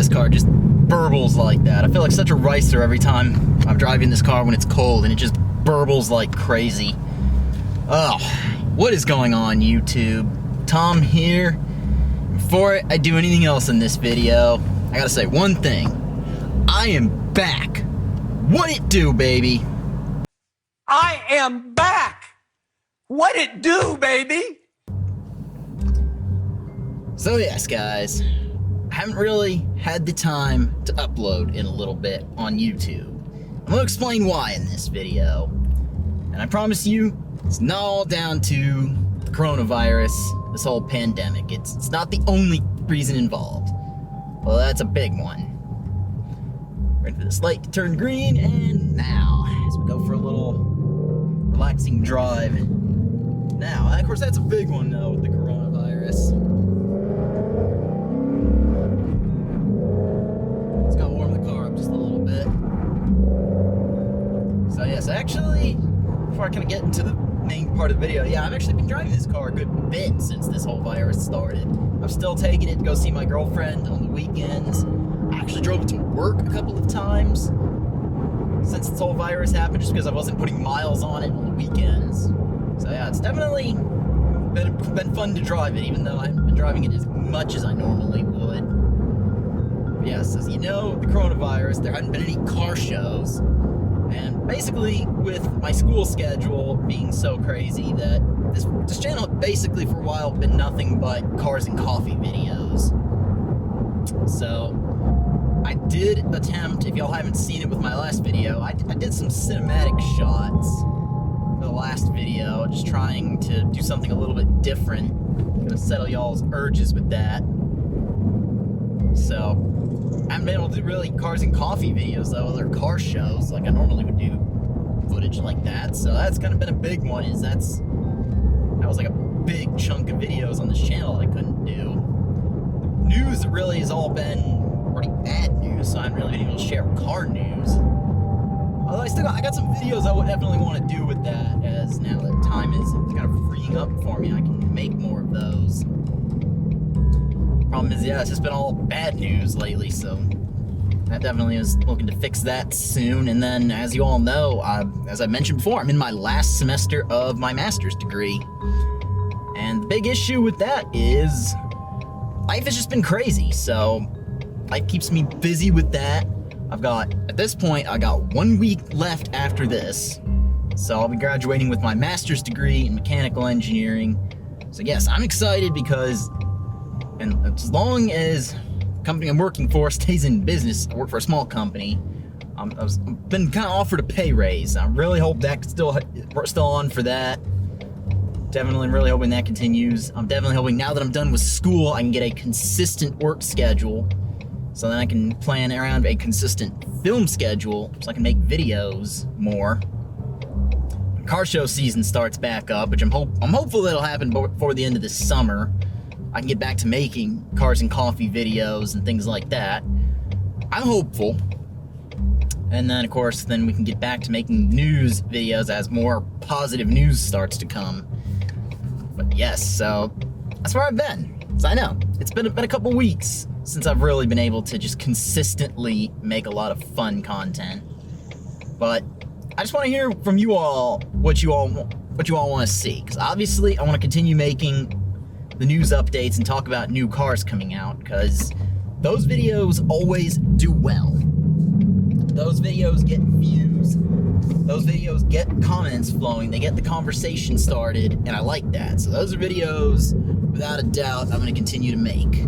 this car just burbles like that. I feel like such a ricer every time I'm driving this car when it's cold, and it just burbles like crazy. Oh, what is going on, YouTube? Tom here. Before I do anything else in this video, I gotta say one thing. I am back. What it do, baby? I am back. What it do, baby? So yes, guys, I haven't really had the time to upload in a little bit on YouTube. I'm gonna explain why in this video. And I promise you, it's not all down to the coronavirus, this whole pandemic. It's not the only reason involved. Well, that's a big one. Waiting for this light to turn green, and now, as we go for a little relaxing drive. Now, of course, that's a big one, though, with the coronavirus. Let's go warm the car up just a little bit. So, yes, actually, before I kind of get into the main part of the video, yeah, I've actually been driving this car a good bit since this whole virus started. I'm still taking it to go see my girlfriend on the weekends. I actually drove it to work a couple of times since this whole virus happened, just because I wasn't putting miles on it on the weekends. So yeah, it's definitely been fun to drive it, even though I haven't been driving it as much as I normally would. But yes, as you know, the coronavirus, there hadn't been any car shows. And basically, with my school schedule being so crazy, that this channel basically for a while been nothing but cars and coffee videos. So I did attempt, if y'all haven't seen it with my last video, I did some cinematic shots for the last video, just trying to do something a little bit different, gonna settle y'all's urges with that. So I haven't been able to do really cars and coffee videos though, other car shows like I normally would do footage like that. So that's kind of been a big one, that was like a big chunk of videos on this channel that I couldn't do. The news really has all been pretty bad news, so I haven't really been able to share car news. Although I got some videos I would definitely want to do with that, as now that time is kind of freeing up for me, I can make more of those. Problem is, yeah, it's just been all bad news lately, so that definitely is looking to fix that soon. And then, as you all know, as I mentioned before, I'm in my last semester of my master's degree. And the big issue with that is life has just been crazy, so life keeps me busy with that. At this point, I got 1 week left after this. So I'll be graduating with my master's degree in mechanical engineering. So yes, I'm excited because, and as long as the company I'm working for stays in business, I work for a small company, I've been kind of offered a pay raise. I really hope that's still on for that. Definitely really hoping that continues. I'm definitely hoping now that I'm done with school, I can get a consistent work schedule, so then I can plan around a consistent film schedule, so I can make videos more. When car show season starts back up, which I'm hopeful that'll happen before the end of this summer, I can get back to making cars and coffee videos and things like that. I'm hopeful. And then, of course, then we can get back to making news videos as more positive news starts to come. But yes, so that's where I've been. So I know, it's been a couple weeks since I've really been able to just consistently make a lot of fun content. But I just want to hear from you all what you all want to see, because obviously I want to continue making the news updates and talk about new cars coming out, because those videos always do well. Those videos get views. Those videos get comments flowing. They get the conversation started, and I like that. So those are videos, without a doubt, I'm going to continue to make.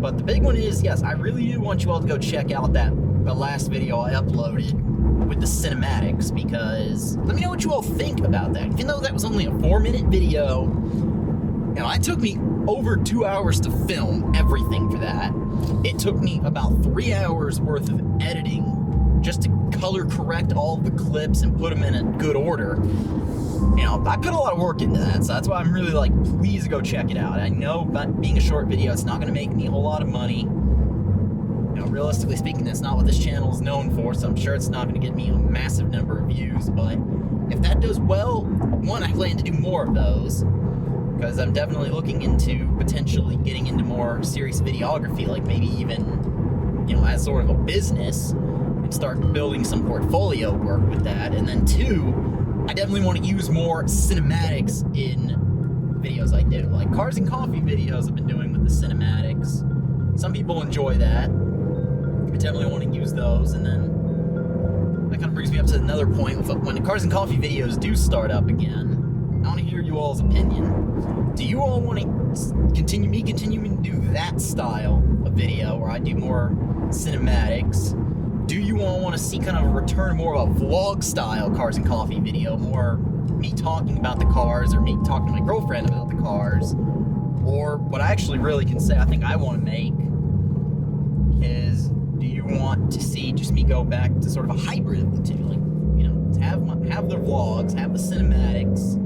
But the big one is, yes, I really do want you all to go check out the last video I uploaded with the cinematics, because let me know what you all think about that. Even though that was only a 4-minute video, you know, it took me over 2 hours to film everything for that. It took me about 3 hours worth of editing just to color correct all the clips and put them in a good order. You know, I put a lot of work into that, so that's why I'm really like, please go check it out. I know, but being a short video, it's not going to make me a whole lot of money. You know, realistically speaking, that's not what this channel is known for, so I'm sure it's not going to get me a massive number of views, but if that does well, one, I plan to do more of those, because I'm definitely looking into potentially getting into more serious videography, like maybe even, as sort of a business, and start building some portfolio work with that. And then two, I definitely want to use more cinematics in videos I do. Like Cars and Coffee videos I've been doing with the cinematics. Some people enjoy that. I definitely want to use those. And then that kind of brings me up to another point. When the Cars and Coffee videos do start up again, I want to hear you all's opinion. Do you all want to continuing to do that style of video where I do more cinematics? Do you all want to see kind of a return more of a vlog style Cars and Coffee video, more me talking about the cars or me talking to my girlfriend about the cars? Or what I actually really can say I think I want to make is, do you want to see just me go back to sort of a hybrid of the two? Like, to have the vlogs, have the cinematics,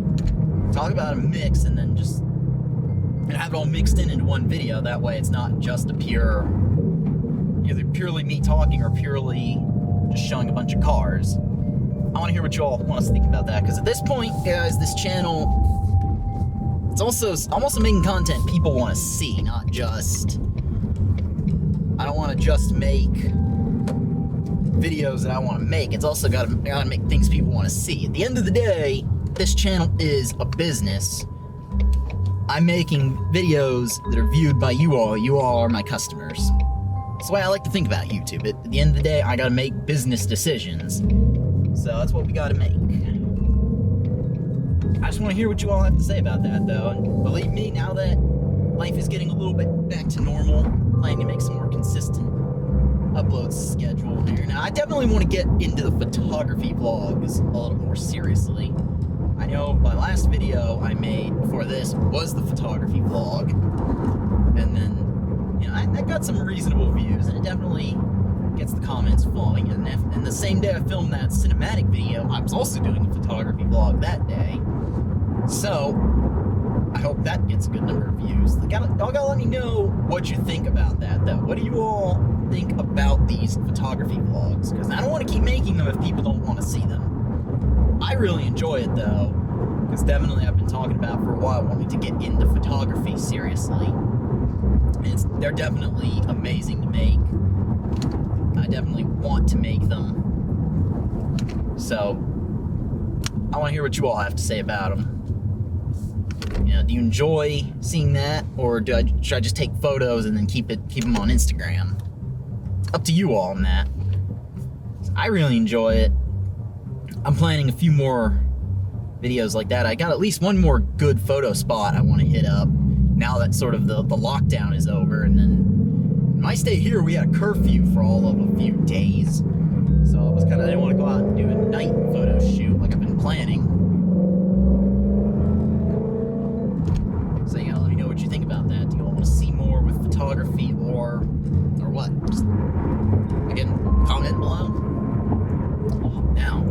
talk about a mix, and then just have it all mixed into one video. That way it's not just a either purely me talking or purely just showing a bunch of cars. I want to hear what you all want us to think about that, because at this point, guys, this channel, I'm also making content people want to see, not just, I don't want to just make videos that I want to make. It's also got to make things people want to see. At the end of the day, this channel is a business. I'm making videos that are viewed by you all. You all are my customers. That's the way I like to think about YouTube. At the end of the day, I gotta make business decisions. So that's what we gotta make. I just want to hear what you all have to say about that, though. And believe me, now that life is getting a little bit back to normal, I'm planning to make some more consistent upload schedule here. Now, I definitely want to get into the photography vlogs a little more seriously. I know my last video I made before this was the photography vlog, and then, I got some reasonable views, and it definitely gets the comments flowing. And the same day I filmed that cinematic video, I was also doing a photography vlog that day. So, I hope that gets a good number of views. Y'all gotta let me know what you think about that, though. What do you all think about these photography vlogs? Because I don't want to keep making them if people don't want to see them. I really enjoy it, though, because definitely I've been talking about for a while wanting to get into photography seriously. They're definitely amazing to make. I definitely want to make them. So, I want to hear what you all have to say about them. Do you enjoy seeing that, or should I just take photos and then keep them on Instagram? Up to you all on that. I really enjoy it. I'm planning a few more videos like that. I got at least one more good photo spot I want to hit up now that sort of the lockdown is over. And then in my stay here, we had a curfew for all of a few days. So I didn't want to go out and do a night photo shoot like I've been planning. So let me know what you think about that. Do you all want to see more with photography or what? Just, again, comment below. Now,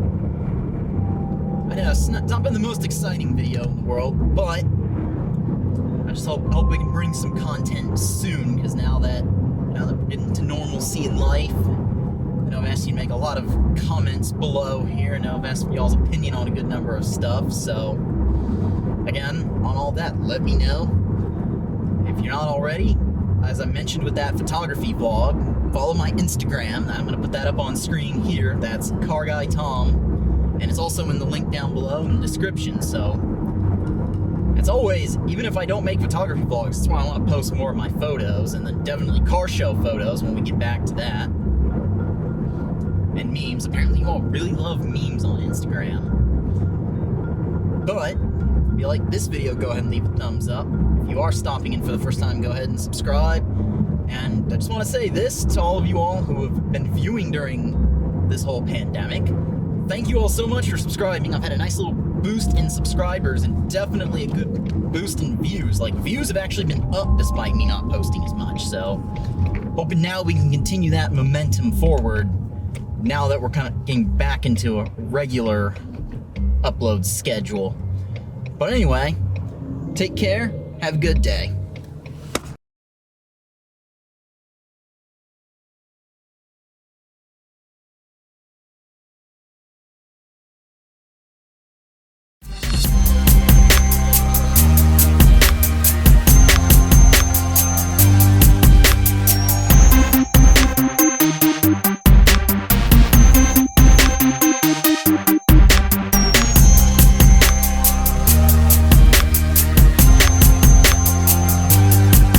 I know it's not been the most exciting video in the world, but I just hope we can bring some content soon, because now that we're getting to normalcy in life, I know I've asked you to make a lot of comments below here, and I've asked for y'all's opinion on a good number of stuff, so again, on all that, let me know. If you're not already, as I mentioned with that photography vlog, follow my Instagram. I'm going to put that up on screen here. That's Car Guy Tom, and it's also in the link down below in the description. So, as always, even if I don't make photography vlogs, that's why I want to post more of my photos, and then definitely car show photos when we get back to that. And memes. Apparently you all really love memes on Instagram. But if you like this video, go ahead and leave a thumbs up. If you are stopping in for the first time, go ahead and subscribe. And I just want to say this to all of you all who have been viewing during this whole pandemic. Thank you all so much for subscribing. I've had a nice little boost in subscribers and definitely a good boost in views. Like, views have actually been up despite me not posting as much. So, hoping now we can continue that momentum forward now that we're kind of getting back into a regular upload schedule. But anyway, take care. Have a good day.